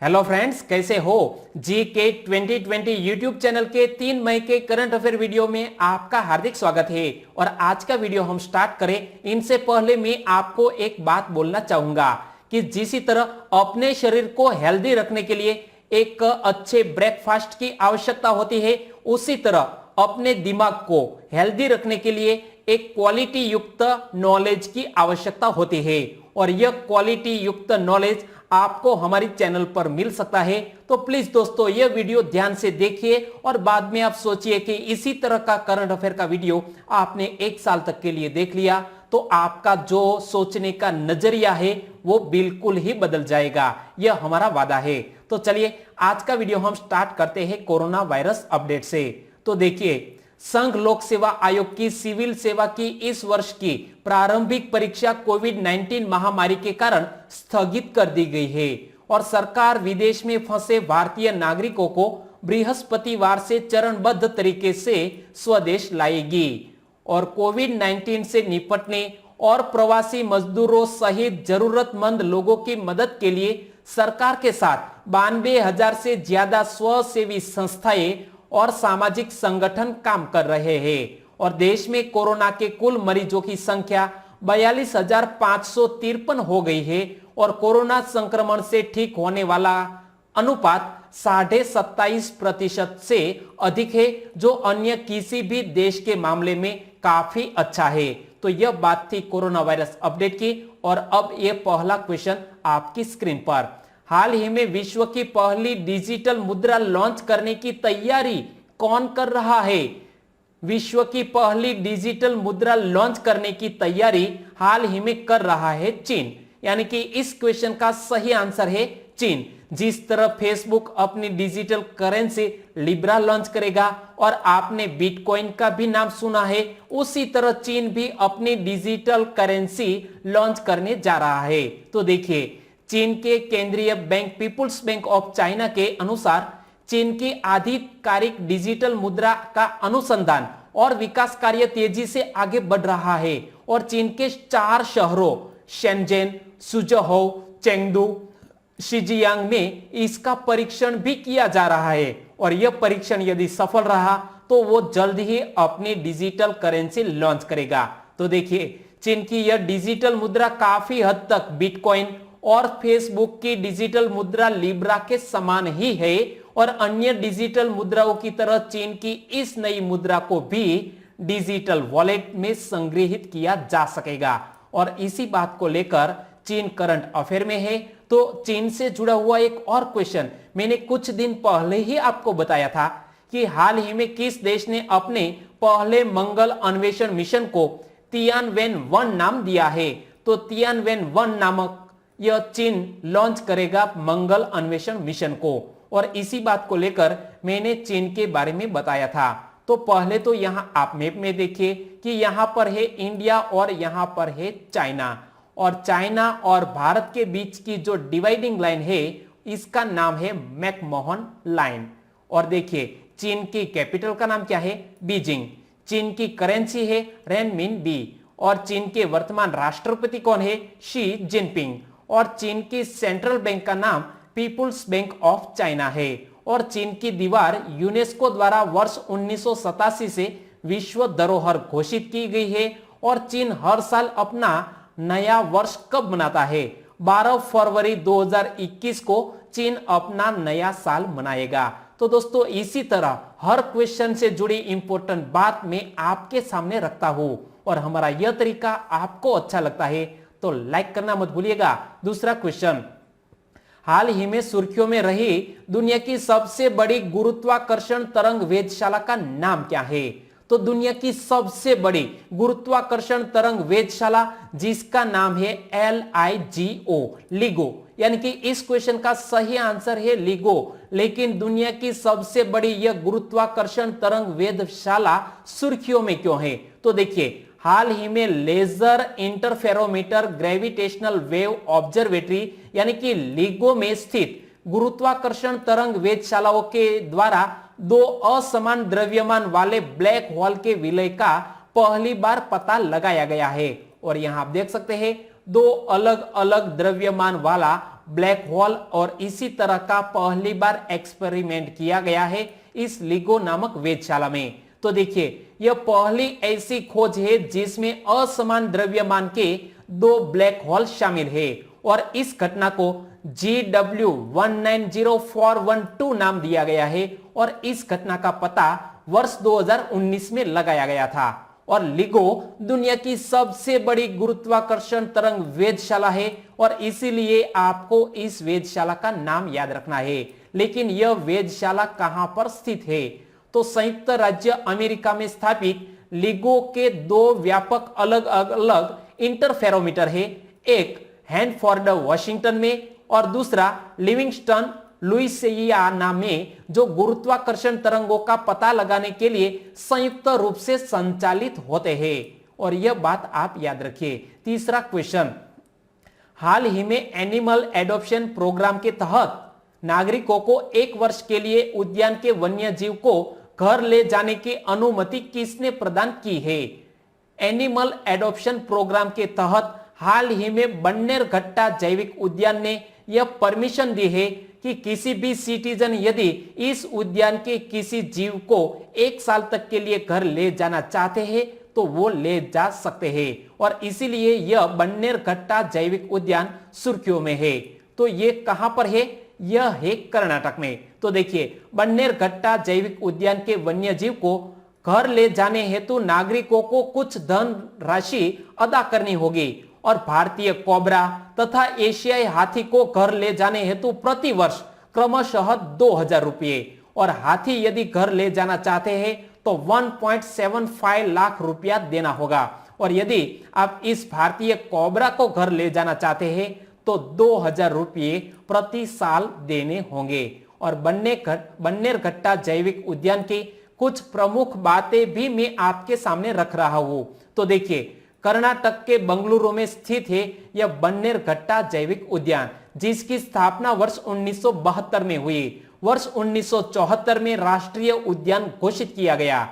Hello friends, कैसे हो। जी के 2020 यूट्यूब चैनल के 3 मई के करंट अफेयर वीडियो में आपका हार्दिक स्वागत है। और आज का वीडियो हम स्टार्ट करें इनसे पहले मैं आपको एक बात बोलना चाहूंगा कि जिस तरह अपने शरीर को हेल्दी रखने के लिए एक अच्छे ब्रेकफास्ट की आवश्यकता होती है, उसी तरह अपने दिमाग को हेल्दी रखने के लिए एक क्वालिटी युक्त नॉलेज की आवश्यकता होती है। और यह क्वालिटी युक्त नॉलेज आपको हमारी चैनल पर मिल सकता है। तो प्लीज दोस्तों, यह वीडियो ध्यान से देखिए और बाद में आप सोचिए कि इसी तरह का करंट अफेयर का वीडियो आपने 1 साल तक के लिए देख लिया तो आपका जो सोचने का नजरिया है वो बिल्कुल ही बदल जाएगा। यह हमारा वादा है। तो चलिए आज का वीडियो हम स्टार्ट करते हैं कोरोना वायरस अपडेट से। तो देखिए, संघ लोक सेवा आयोग की सिविल सेवा की इस वर्ष की प्रारंभिक परीक्षा कोविड-19 महामारी के कारण स्थगित कर दी गई है और सरकार विदेश में फंसे भारतीय नागरिकों को बृहस्पतिवार से चरणबद्ध तरीके से स्वदेश लाएगी। और कोविड-19 से निपटने और प्रवासी मजदूरों सहित जरूरतमंद लोगों की मदद के लिए सरकार के साथ 92,000 से ज्यादा स्वसेवी संस्थाएं और सामाजिक संगठन काम कर रहे हैं। और देश में कोरोना के कुल मरीजों की संख्या 42,553 हो गई है और कोरोना संक्रमण से ठीक होने वाला अनुपात 27.5% से अधिक है, जो अन्य किसी भी देश के मामले में काफी अच्छा है। तो यह बात थी कोरोना वायरस अपडेट की। और अब यह पहला क्वेश्चन आपकी स्क्रीन पर। हाल ही में विश्व की पहली डिजिटल मुद्रा लॉन्च करने की तैयारी कौन कर रहा है? विश्व की पहली डिजिटल मुद्रा लॉन्च करने की तैयारी हाल ही में कर रहा है चीन। यानी कि इस क्वेश्चन का सही आंसर है चीन। जिस तरह फेसबुक अपनी डिजिटल करेंसी लिब्रा लॉन्च करेगा और आपने बिटकॉइन का भी नाम सुना है, उसी तरह चीन भी अपनी डिजिटल करेंसी लॉन्च करने जा रहा है। तो देखिए, चीन के केंद्रीय bank People's Bank of China के अनुसार चीन की आधिकारिक डिजिटल मुद्रा का अनुसंधान और विकास कार्य तेजी से आगे बढ़ रहा है और चीन के 4 शहरों शेनज़ेन, सुझोउ, चेंगडू, शिजियांग में इसका परीक्षण भी किया जा रहा है। और यह परीक्षण यदि सफल रहा तो वो जल्द ही अपनी डिजिटल करेंसी लॉन्च करेगा। तो देखिए, चीन की यह डिजिटल मुद्रा काफी हद तक बिटकॉइन और फेसबुक की डिजिटल मुद्रा लिब्रा के समान ही है और अन्य डिजिटल मुद्राओं की तरह चीन की इस नई मुद्रा को भी डिजिटल वॉलेट में संग्रहित किया जा सकेगा। और इसी बात को लेकर चीन करंट अफेयर में है। तो चीन से जुड़ा हुआ एक और क्वेश्चन मैंने कुछ दिन पहले ही आपको बताया था कि हाल ही में किस देश ने अपने पहले मंगल अन्वेषण मिशन को तियानवेन-1 नाम दिया है? तो तियानवेन-1 नामक यह चीन लॉन्च करेगा मंगल अन्वेषण मिशन को। और इसी बात को लेकर मैंने चीन के बारे में बताया था। तो पहले तो यहां आप मैप में देखिए कि यहां पर है इंडिया और यहां पर है चाइना। और चाइना और भारत के बीच की जो डिवाइडिंग लाइन है इसका नाम है मैकमोहन लाइन। और देखिए, चीन की कैपिटल का नाम क्या है? बीजिंग। चीन की करेंसी है रेनमिनबी और चीन के वर्तमान राष्ट्रपति कौन है? Xi Jinping. और चीन की सेंट्रल बैंक का नाम पीपुल्स बैंक ऑफ चाइना है। और चीन की दीवार यूनेस्को द्वारा वर्ष 1987 से विश्व धरोहर घोषित की गई है। और चीन हर साल अपना नया वर्ष कब मनाता है? 12 फरवरी 2021 को चीन अपना नया साल मनाएगा। तो दोस्तों, इसी तरह हर क्वेश्चन से जुड़ी इंपॉर्टेंट बात मैं आपके सामने रखता हूं और हमारा यह तरीका आपको अच्छा लगता है तो लाइक करना मत भूलिएगा। दूसरा क्वेश्चन, हाल ही में सुर्खियों में रही दुनिया की सबसे बड़ी गुरुत्वाकर्षण तरंग वेधशाला का नाम क्या है? तो दुनिया की सबसे बड़ी गुरुत्वाकर्षण तरंग वेधशाला जिसका नाम है LIGO, लिगो। यानी कि इस क्वेश्चन का सही आंसर है लिगो। लेकिन दुनिया की सबसे बड़ी यह गुरुत्वाकर्षण तरंग वेधशाला सुर्खियों में क्यों है? तो देखिए, हाल ही में laser interferometer gravitational wave observatory यानी कि लिगो में स्थित गुरुत्वाकर्षण तरंग वेधशालाओं के द्वारा 2 असमान द्रव्यमान वाले ब्लैक होल के विलय का पहली बार पता लगाया गया है। और यहां आप देख सकते हैं 2 अलग अलग द्रव्यमान वाला ब्लैक होल और इसी तरह का पहली बार एक्सपेरिमेंट किया गया है इस लिगो नामक वेधशाला में। तो देखिए यह पहली ऐसी खोज है जिसमें असमान द्रव्यमान के 2 ब्लैक होल शामिल है और इस घटना को GW190412 नाम दिया गया है और इस घटना का पता वर्ष 2019 में लगाया गया था। और लिगो दुनिया की सबसे बड़ी गुरुत्वाकर्षण तरंग वेधशाला है और इसीलिए आपको इस वेधशाला का नाम याद रखना है। लेकिन यह वेधशाला कहां पर स्थित है? तो संयुक्त राज्य अमेरिका में स्थापित लिगो के 2 व्यापक अलग अलग इंटरफेरोमीटर है, एक हैंडफोर्ड वाशिंगटन में और दूसरा लिविंगस्टन लुइसियाना में, जो गुरुत्वाकर्षण तरंगों का पता लगाने के लिए संयुक्त रूप से संचालित होते हैं। और यह बात आप याद रखिए। तीसरा क्वेश्चन, हाल ही में एनिमल एडॉप्शन प्रोग्राम के तहत नागरिकों को 1 वर्ष के लिए उद्यान के वन्य जीव को घर ले जाने की अनुमति किसने प्रदान की है? एनिमल एडॉप्शन प्रोग्राम के तहत हाल ही में बन्नेरघट्टा जैविक उद्यान ने यह परमिशन दी है कि किसी भी सिटीजन यदि इस उद्यान के किसी जीव को 1 साल तक के लिए घर ले जाना चाहते हैं तो वो ले जा सकते हैं। और इसीलिए यह बन्नेरघट्टा जैविक उद्यान सुर्खियों में है। तो ये कहां पर है? यह है कर्नाटक में। तो देखिए बन्नेरघट्टा जैविक उद्यान के वन्य जीव को घर ले जाने हेतु नागरिकों को कुछ धन राशि अदा करनी होगी और भारतीय कोबरा तथा एशियाई हाथी को घर ले जाने हेतु प्रति वर्ष क्रमशः 2000 रुपये और हाथी यदि घर ले जाना चाहते हैं तो 1.75 लाख रुपया देना होगा। और यदि आप इस भारतीय कोबरा को घर ले जाना चाहते हैं तो 2000 रुपये प्रति साल देने होंगे। और बन्नेरघट्टा जैविक उद्यान की कुछ प्रमुख बातें भी मैं आपके सामने रख रहा हूं। तो देखिए कर्नाटक के बंगलुरु में स्थित है यह बन्नेरघट्टा जैविक उद्यान, जिसकी स्थापना वर्ष 1972 में हुई। वर्ष 1974 में राष्ट्रीय उद्यान घोषित किया गया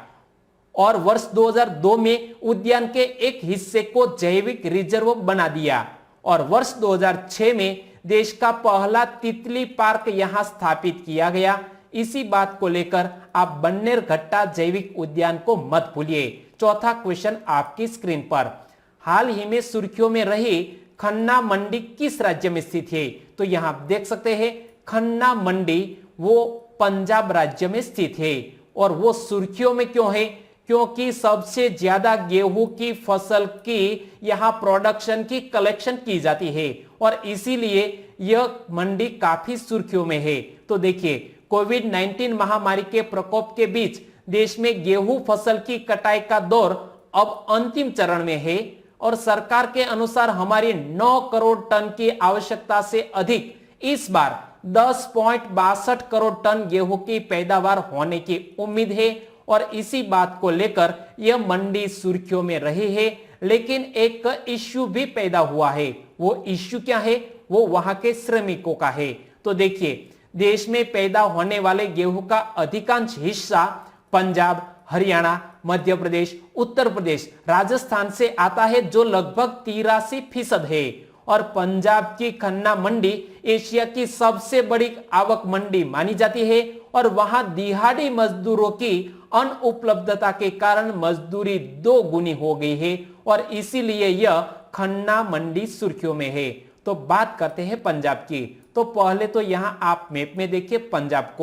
और वर्ष 2002 में उद्यान के एक हिस्से को जैविक रिजर्व बना दिया और वर्ष 2006 में देश का पहला तितली पार्क यहां स्थापित किया गया। इसी बात को लेकर आप बन्नेरघट्टा जैविक उद्यान को मत भूलिए। चौथा क्वेश्चन आपकी स्क्रीन पर, हाल ही में सुर्खियों में रही खन्ना मंडी किस राज्य में स्थित है? तो यहां आप देख सकते हैं खन्ना मंडी वो पंजाब राज्य में स्थित है। और वो सुर्खियों में क्यों है? क्योंकि सबसे ज्यादा गेहूं की फसल की यहां प्रोडक्शन की कलेक्शन की जाती है और इसीलिए यह मंडी काफी सुर्खियों में है। तो देखिए कोविड-19 महामारी के प्रकोप के बीच देश में गेहूं फसल की कटाई का दौर अब अंतिम चरण में है और सरकार के अनुसार हमारी 9 करोड़ टन की आवश्यकता से अधिक इस बार 10.62 करोड़ टन गेहूं की पैदावार होने की उम्मीद है। और इसी बात को लेकर यह मंडी सुर्खियों में रही है। लेकिन एक इश्यू भी पैदा हुआ है। वो इश्यू क्या है? वो वहां के श्रमिकों का है। तो देखिए देश में पैदा होने वाले गेहूं का अधिकांश हिस्सा पंजाब, हरियाणा, मध्य प्रदेश, उत्तर प्रदेश, राजस्थान से आता है, जो लगभग 83% है। और पंजाब की खन्ना मंडी एशिया की सबसे बड़ी आवक मंडी मानी जाती है और वहां दिहाड़ी मजदूरों की अनुपलब्धता के कारण मजदूरी 2 गुनी हो गई है और इसीलिए यह खन्ना मंडी सुर्खियों में है। तो बात करते हैं पंजाब की। तो पहले तो यहां आप मैप में देखिए पंजाब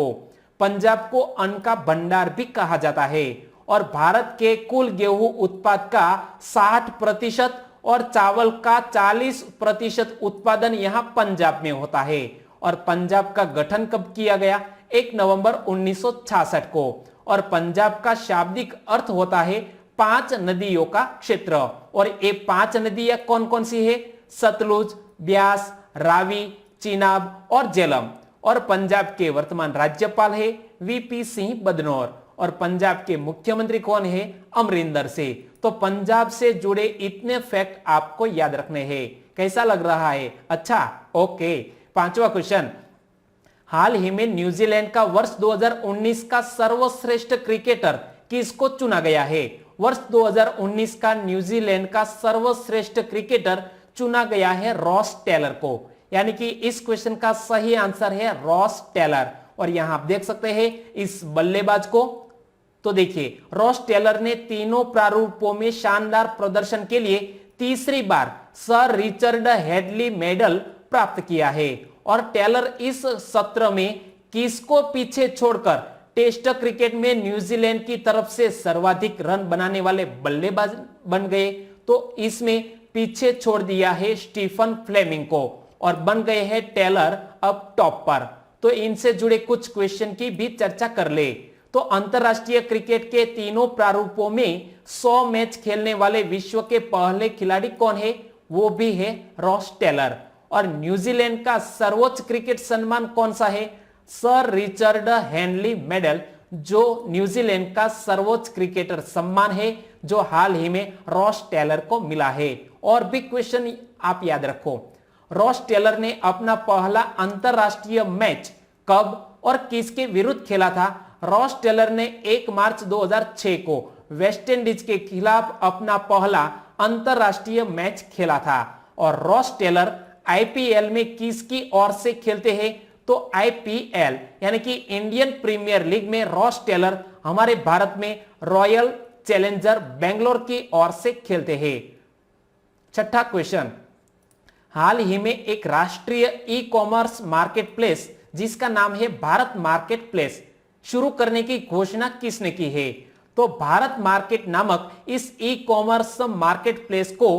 को अन्न का भंडार भी कहा जाता है और भारत के कुल गेहूं उत्पाद का 60% और चावल का 40% उत्पादन यहां पंजाब में होता है। और पंजाब का गठन कब किया गया? 1 नवंबर 1966 को। और पंजाब का शाब्दिक अर्थ होता है 5 नदियों का क्षेत्र। और ये 5 नदियां कौन कौन सी है? सतलुज, ब्यास, रावी, चिनाब और झेलम। और पंजाब के वर्तमान राज्यपाल है वीपी सिंह बदनौर और पंजाब के मुख्यमंत्री कौन है? अमरिंदर सिंह। तो पंजाब से जुड़े इतने फैक्ट आपको याद रखने हैं। कैसा लग रहा है? अच्छा, ओके। 5वां क्वेश्चन, हाल ही में न्यूजीलैंड का वर्ष 2019 का सर्वश्रेष्ठ क्रिकेटर किसको चुना गया है? वर्ष 2019 का न्यूजीलैंड का सर्वश्रेष्ठ क्रिकेटर चुना गया है रॉस टेलर को। यानी कि इस क्वेश्चन का सही आंसर है रॉस टेलर। और यहां आप देख सकते हैं इस बल्लेबाज को। तो देखिए रॉस टेलर ने तीनों प्रारूपों में शानदार प्रदर्शन के लिए तीसरी बार सर रिचर्ड हेडली मेडल प्राप्त किया है। और टेलर इस सत्र में किसको पीछे छोड़कर टेस्ट क्रिकेट में न्यूजीलैंड की तरफ से सर्वाधिक रन बनाने वाले बल्लेबाज बन गए? तो इसमें पीछे छोड़ दिया है स्टीफन फ्लेमिंग को और बन गए हैं टेलर अब टॉप पर। तो इनसे जुड़े कुछ क्वेश्चन की भी चर्चा कर ले। तो अंतरराष्ट्रीय क्रिकेट के तीनों प्रारूपों में 100 मैच खेलने वाले विश्व के पहले खिलाड़ी कौन है? वो भी है रॉस टेलर। और न्यूजीलैंड का सर्वोच्च क्रिकेट सम्मान कौन सा है? सर रिचर्ड हेनली मेडल, जो न्यूजीलैंड का सर्वोच्च क्रिकेटर सम्मान है, जो हाल ही में रॉस टेलर को मिला है। और भी क्वेश्चन आप याद रखो, रॉस टेलर ने अपना पहला अंतरराष्ट्रीय मैच कब और किसके विरुद्ध खेला था? रॉस टेलर ने 1 मार्च 2006 को वेस्टइंडीज के खिलाफ अपना पहला अंतरराष्ट्रीय मैच खेला था। और रॉस टेलर आईपीएल में किसकी ओर से खेलते हैं? तो आईपीएल यानी कि इंडियन प्रीमियर लीग में रॉस टेलर हमारे भारत में रॉयल चैलेंजर बेंगलोर की ओर से खेलते हैं। छठा क्वेश्चन, हाल ही में एक राष्ट्रीय ई कॉमर्स मार्केट प्लेस जिसका नाम है भारत मार्केट प्लेस शुरू करने की घोषणा किसने की है? तो भारत मार्केट नामक इस ई कॉमर्स मार्केट प्लेस को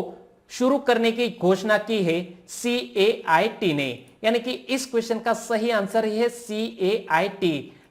शुरू करने की घोषणा की है CAIT ने। यानी कि इस क्वेश्चन का सही आंसर है CAIT।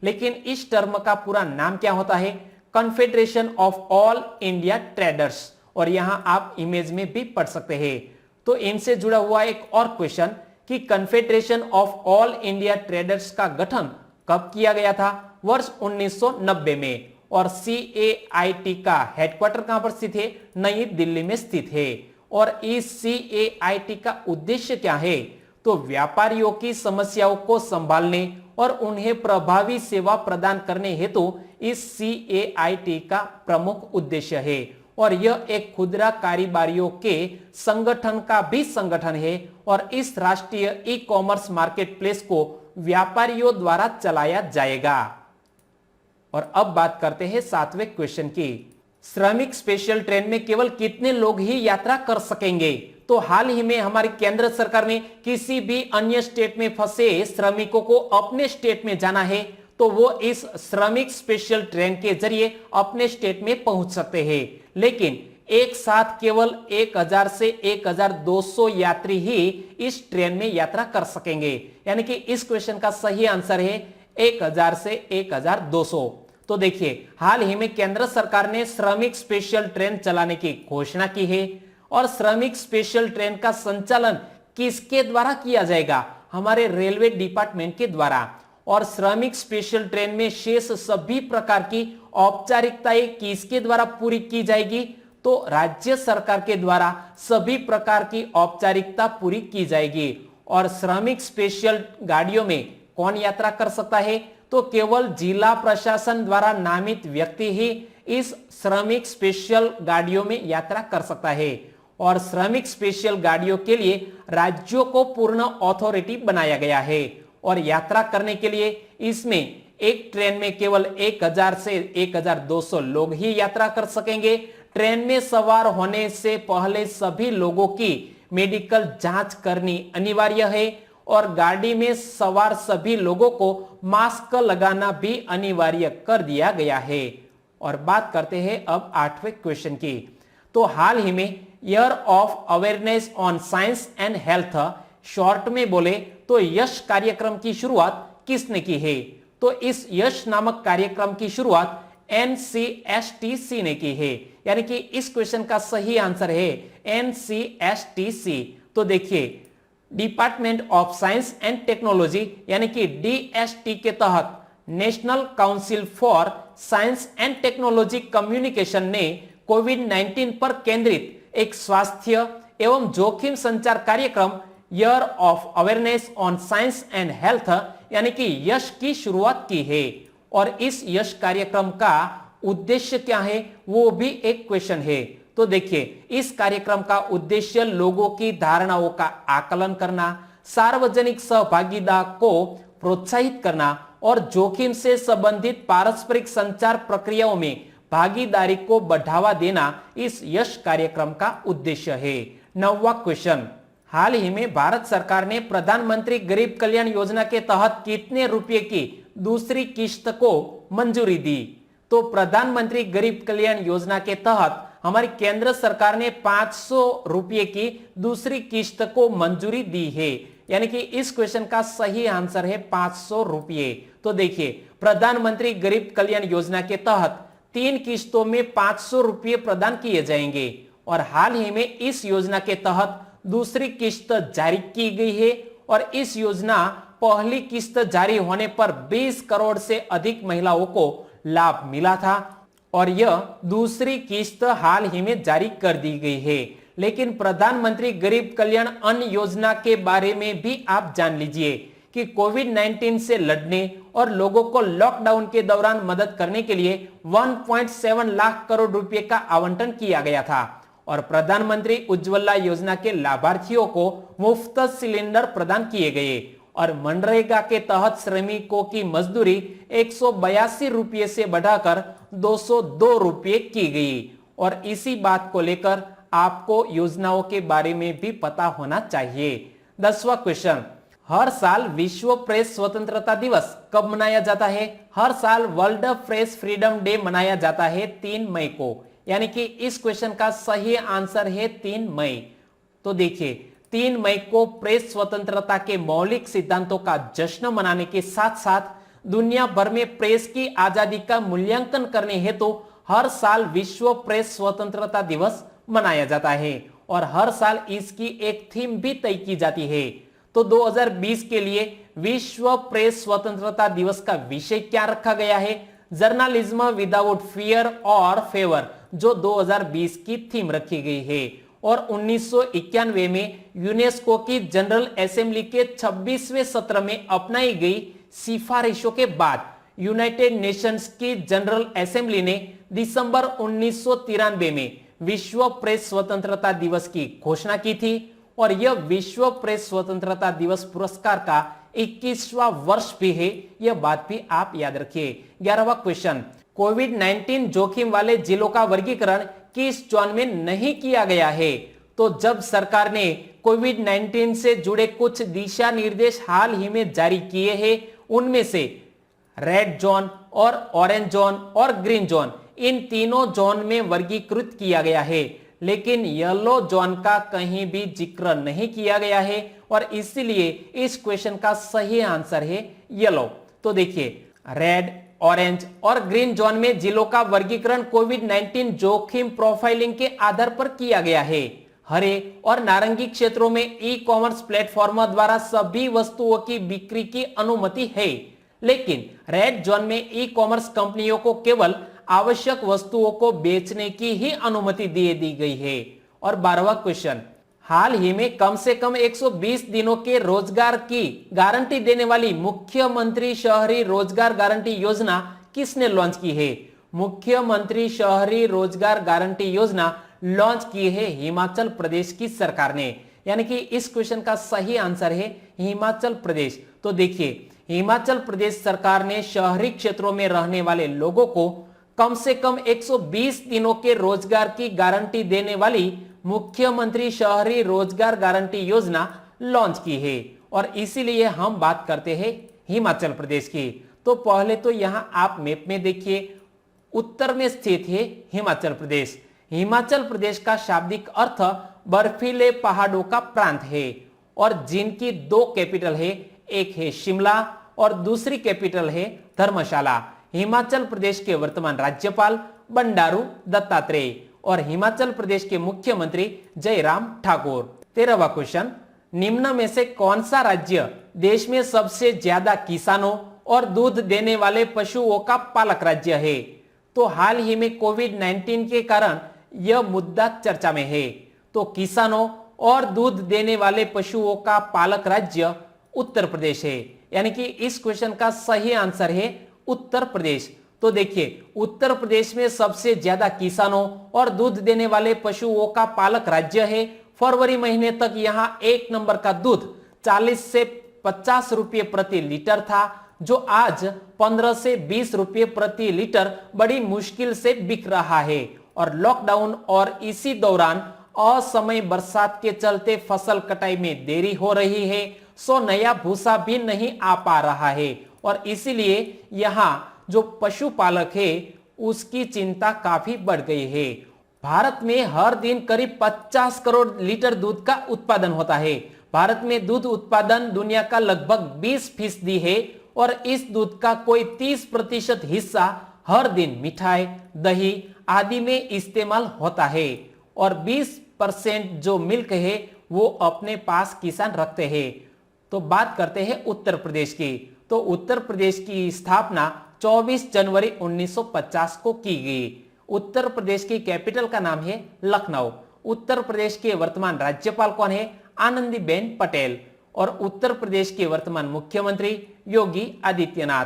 लेकिन इस टर्म का पूरा नाम क्या होता है? Confederation of all India traders. और यहां आप इमेज में भी पढ़ सकते हैं। तो इनसे जुड़ा हुआ एक और क्वेश्चन कि confederation of all India traders का गठन कब किया गया था? वर्ष 1990 में। और CAIT का हेडक्वार्टर कहां पर स्थित है? नई दिल्ली में स्थित है। और इस CAIT का उद्देश्य क्या है? तो व्यापारियों की समस्याओं को संभालने और उन्हें प्रभावी सेवा प्रदान करने हेतु इस CAIT का प्रमुख उद्देश्य है। और यह एक खुदरा कारोबारियों के संगठन का भी संगठन है। और इस राष्ट्रीय ई कॉमर्स मार्केट प्लेस को व्यापारियों द्वारा चलाया जाएगा। और अब बात करते हैं 7वें क्वेश्चन की। श्रमिक स्पेशल ट्रेन में केवल कितने लोग ही यात्रा कर सकेंगे? तो हाल ही में हमारी केंद्र सरकार ने किसी भी अन्य स्टेट में फंसे श्रमिकों को अपने स्टेट में जाना है तो वो इस श्रमिक स्पेशल ट्रेन के जरिए अपने स्टेट में पहुंच सकते हैं। लेकिन एक साथ केवल 1000 से 1200 यात्री ही इस ट्रेन में यात्रा कर सकेंगे। यानी कि इस क्वेश्चन का सही आंसर है 1000 से 1200। तो देखिए हाल ही में केंद्र सरकार ने श्रमिक स्पेशल ट्रेन चलाने की घोषणा की है। और श्रमिक स्पेशल ट्रेन का संचालन किसके द्वारा किया जाएगा? हमारे रेलवे डिपार्टमेंट के द्वारा। और श्रमिक स्पेशल ट्रेन में शेष सभी प्रकार की औपचारिकताएं किसके द्वारा पूरी की जाएगी? तो राज्य सरकार के द्वारा सभी प्रकार की औपचारिकता पूरी की जाएगी। और श्रमिक स्पेशल गाड़ियों में कौन यात्रा कर सकता है? तो केवल जिला प्रशासन द्वारा नामित व्यक्ति ही इस श्रमिक स्पेशल गाड़ियों में यात्रा कर सकता है। और श्रमिक स्पेशल गाड़ियों के लिए राज्यों को पूर्ण अथॉरिटी बनाया गया है। और यात्रा करने के लिए इसमें एक ट्रेन में केवल 1000 से 1200 लोग ही यात्रा कर सकेंगे। ट्रेन में सवार होने से पहले सभी लोगों की मेडिकल जांच करनी अनिवार्य है। और गाड़ी में सवार सभी लोगों को मास्क लगाना भी अनिवार्य कर दिया गया है। और बात करते हैं अब 8वें क्वेश्चन की। तो हाल ही में year of awareness on science and health, short में बोले तो यश कार्यक्रम की शुरुआत किसने की है? तो इस यश नामक कार्यक्रम की शुरुआत NCSTC ने की है। यानी कि इस क्वेश्चन का सही आंसर है NCSTC। तो देखिए department of science and technology यानी कि DST के तहत national council for science and technology communication ने कोविड-19 पर केंद्रित एक स्वास्थ्य एवं जोखिम संचार कार्यक्रम year of awareness on science and health यानी कि यश की शुरुआत की है। और इस यश कार्यक्रम का उद्देश्य क्या है वो भी एक क्वेश्चन है। तो देखिए इस कार्यक्रम का उद्देश्य लोगों की धारणाओं का आकलन करना, सार्वजनिक सहभागिता को प्रोत्साहित करना और जोखिम से संबंधित पारस्परिक संचार प्रक्रियाओं में भागीदारी को बढ़ावा देना इस यश कार्यक्रम का उद्देश्य है। 9वां क्वेश्चन, हाल ही में भारत सरकार ने प्रधानमंत्री गरीब कल्याण योजना के तहत कितने रुपए की दूसरी किश्त को मंजूरी दी? तो प्रधानमंत्री गरीब कल्याण योजना के तहत हमारी केंद्र सरकार ने 500 रुपए की दूसरी किश्त को मंजूरी दी है, यानी कि इस क्वेश्चन का सही आंसर है 500 रुपए। तो देखिए, प्रधानमंत्री गरीब कल्याण योजना के तहत 3 किश्तों में 500 रुपए प्रदान किए जाएंगे और हाल ही में इस योजना के तहत दूसरी किश्त जारी की गई है और इस योजना पहली किश्त जारी होने पर 20 करोड़ से अधिक महिलाओं को लाभ मिला था और यह दूसरी किश्त हाल ही में जारी कर दी गई है। लेकिन प्रधानमंत्री गरीब कल्याण अन्न योजना के बारे में भी आप जान लीजिए कि कोविड-19 से लड़ने और लोगों को लॉकडाउन के दौरान मदद करने के लिए 1.7 लाख करोड़ रुपए का आवंटन किया गया था और प्रधानमंत्री उज्ज्वला योजना के लाभार्थियों को मुफ्त सिलेंडर प्रदान किए गए और मनरेगा के तहत श्रमिकों की मजदूरी 182 रुपये से बढ़ाकर 202 रुपये की गई और इसी बात को लेकर आपको योजनाओं के बारे में भी पता होना चाहिए। 10वां क्वेश्चन, हर साल विश्व प्रेस स्वतंत्रता दिवस कब मनाया जाता है? हर साल वर्ल्ड प्रेस फ्रीडम डे मनाया जाता है 3 मई को, यानी कि इस क्वेश्चन का सही आंसर है 3 मई। तो देखिए, 3 मई को प्रेस स्वतंत्रता के मौलिक सिद्धांतों का जश्न मनाने के साथ साथ दुनिया भर में प्रेस की आजादी का मूल्यांकन करने हेतु हर साल विश्व प्रेस स्वतंत्रता दिवस मनाया जाता है और हर साल इसकी एक थीम भी तय की जाती है। तो 2020 के लिए विश्व प्रेस स्वतंत्रता दिवस का विषय क्या रखा गया है? जर्नलिज्म विदाउट फियर और फेवर, जो 2020 की थीम रखी गई है और 1991 में यूनेस्को की जनरल असेंबली के 26वें सत्र में अपनाई गई सिफारिशों के बाद यूनाइटेड नेशंस की जनरल असेंबली ने दिसंबर 1993 में विश्व प्रेस स्वतंत्रता दिवस की घोषणा की थी और यह विश्व प्रेस स्वतंत्रता दिवस पुरस्कार का 21वां वर्ष भी है, यह बात भी आप याद रखिए। 11वां क्वेश्चन, कोविड-19 जोखिम वाले जिलों का वर्गीकरण किस जोन में नहीं किया गया है? तो जब सरकार ने कोविड-19 से जुड़े कुछ दिशा निर्देश हाल ही में जारी किए हैं, उनमें से रेड जोन और ऑरेंज जोन और ग्रीन जोन, इन तीनों जोन में वर्गीकृत किया गया है, लेकिन येलो जोन का कहीं भी जिक्र नहीं किया गया है और इसलिए इस क्वेश्चन का सही आंसर है येलो। तो देखिए, रेड, ऑरेंज और ग्रीन जोन में जिलों का वर्गीकरण कोविड-19 जोखिम प्रोफाइलिंग के आधार पर किया गया है। हरे और नारंगी क्षेत्रों में ई कॉमर्स प्लेटफॉर्म द्वारा सभी वस्तुओं की बिक्री की अनुमति है, लेकिन रेड जोन में ई कॉमर्स कंपनियों को केवल आवश्यक वस्तुओं को बेचने की ही अनुमति दे दी गई है। और 12वां क्वेश्चन, हाल ही में कम से कम 120 दिनों के रोजगार की गारंटी देने वाली मुख्यमंत्री शहरी रोजगार गारंटी योजना किसने लॉन्च की है? मुख्यमंत्री शहरी रोजगार गारंटी योजना लॉन्च की है हिमाचल प्रदेश की सरकार ने, यानी कि इस क्वेश्चन का सही आंसर है हिमाचल प्रदेश। तो देखिए, हिमाचल प्रदेश सरकार ने शहरी क्षेत्रों में रहने वाले लोगों को कम से कम 120 दिनों के रोजगार की गारंटी देने वाली मुख्यमंत्री शहरी रोजगार गारंटी योजना लॉन्च की है और इसीलिए हम बात करते हैं हिमाचल प्रदेश की। तो पहले तो यहां आप मैप में देखिए, उत्तर में स्थित है हिमाचल प्रदेश। हिमाचल प्रदेश का शाब्दिक अर्थ बर्फीले पहाड़ों का प्रांत है और जिनकी 2 कैपिटल है, एक है शिमला और दूसरी कैपिटल है धर्मशाला। हिमाचल प्रदेश के वर्तमान राज्यपाल बंडारू दत्तात्रेय और हिमाचल प्रदेश के मुख्यमंत्री जयराम ठाकुर। 13वां क्वेश्चन, निम्न में से कौन सा राज्य देश में सबसे ज्यादा किसानों और दूध देने वाले पशुओं का पालक राज्य है? तो हाल ही में कोविड-19 के कारण यह मुद्दा चर्चा में है। तो किसानों और दूध देने वाले पशुओं का पालक राज्य उत्तर प्रदेश है, यानी कि इस क्वेश्चन का सही आंसर है उत्तर प्रदेश। तो देखिए, उत्तर प्रदेश में सबसे ज्यादा किसानों और दूध देने वाले पशुओं का पालक राज्य है। फरवरी महीने तक यहां 1 नंबर का दूध 40 से 50 रुपये प्रति लीटर था, जो आज 15 से 20 रुपये प्रति लीटर बड़ी मुश्किल से बिक रहा है। और लॉकडाउन और इसी दौरान असमय बरसात के चलते फसल कटाई में देरी हो रही है, सो नया भूसा भी नहीं आ पा रहा है और इसीलिए यहाँ जो पशुपालक है उसकी चिंता काफी बढ़ गई है। भारत में हर दिन करीब 50 करोड़ लीटर दूध का उत्पादन होता है। भारत में दूध उत्पादन दुनिया का लगभग 20% है और इस दूध का कोई 30% हिस्सा हर दिन मिठाई, दही आदि में इस्तेमाल होता है और 20% जो मिल्क है वो अपने पास किसान रखते हैं। तो बात करते हैं उत्तर प्रदेश की। तो उत्तर प्रदेश की स्थापना 24 जनवरी 1950 को की गई। उत्तर प्रदेश की कैपिटल का नाम है लखनऊ। उत्तर प्रदेश के वर्तमान राज्यपाल कौन है? आनंदीबेन पटेल। और उत्तर प्रदेश के वर्तमान मुख्यमंत्री योगी आदित्यनाथ।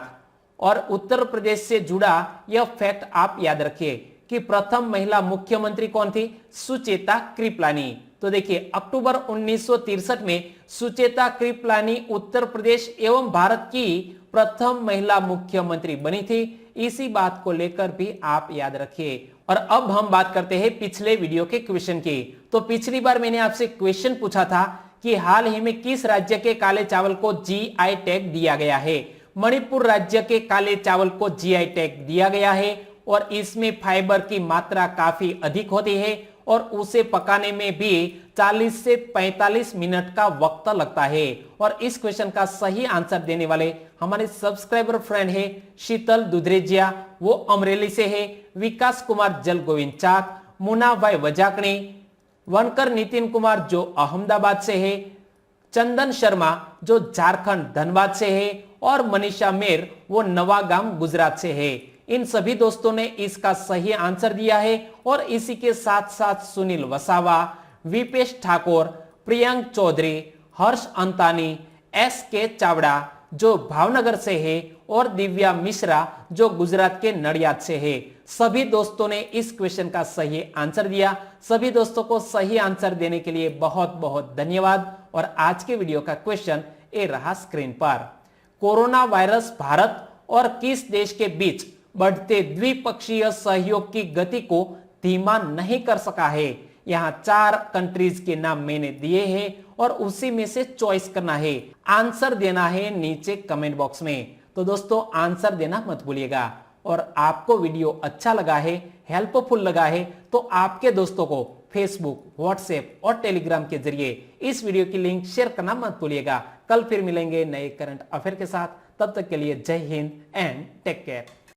और उत्तर प्रदेश से जुड़ा यह फैक्ट आप याद रखिए कि प्रथम महिला मुख्यमंत्री कौन थी? सुचेता कृपलानी। तो देखिए अक्टूबर 1963 में सुचेता कृपलानी उत्तर प्रदेश एवं भारत की प्रथम महिला मुख्यमंत्री बनी थी। इसी बात को लेकर भी आप याद रखिए। और अब हम बात करते हैं पिछले वीडियो के क्वेश्चन की। तो पिछली बार मैंने आपसे क्वेश्चन पूछा था कि हाल ही में किस राज्य के काले चावल को जीआई टैग दिया गया है? मणिपुर राज्य के काले चावल को जीआई टैग दिया गया है और इसमें फाइबर की मात्रा काफी अधिक होती है और उसे पकाने में भी 40 से 45 मिनट का वक्त लगता है। और इस क्वेश्चन का सही आंसर देने वाले हमारे सब्सक्राइबर फ्रेंड है शीतल दुधरेजिया, वो अमरेली से है, विकास कुमार जल गोविंद चाक, मुन्ना भाई वजाकणी, वनकर नितिन कुमार जो अहमदाबाद से है, चंदन शर्मा जो झारखंड धनबाद से है और मनीषा मेर वो नवागाम गुजरात से है। इन सभी दोस्तों ने इसका सही आंसर दिया है और इसी के साथ साथ सुनील वसावा, विपेश ठाकुर, प्रियंक चौधरी, हर्ष अंतानी, SK चावड़ा जो भावनगर से है और दिव्या मिश्रा जो गुजरात के नडियाद से है। सभी दोस्तों ने इस क्वेश्चन का सही आंसर दिया। सभी दोस्तों को सही आंसर देने के लिए बहुत बहुत धन्यवाद। और आज के वीडियो का क्वेश्चन ये रहा स्क्रीन पर। कोरोना वायरस भारत और किस देश के बीच बढ़ते द्विपक्षीय सहयोग की गति को धीमा नहीं कर सका है? यहाँ 4 कंट्रीज के नाम मैंने दिए हैं और उसी में से चॉइस करना है। आंसर देना है नीचे कमेंट बॉक्स में। तो दोस्तों आंसर देना मत भूलिएगा। और आपको वीडियो अच्छा लगा है, हेल्पफुल लगा है तो आपके दोस्तों को फेसबुक, व्हाट्सएप और टेलीग्राम के जरिए इस वीडियो की लिंक शेयर करना मत भूलिएगा। कल फिर मिलेंगे नए करंट अफेयर के साथ। तब तक के लिए जय हिंद एंड टेक केयर।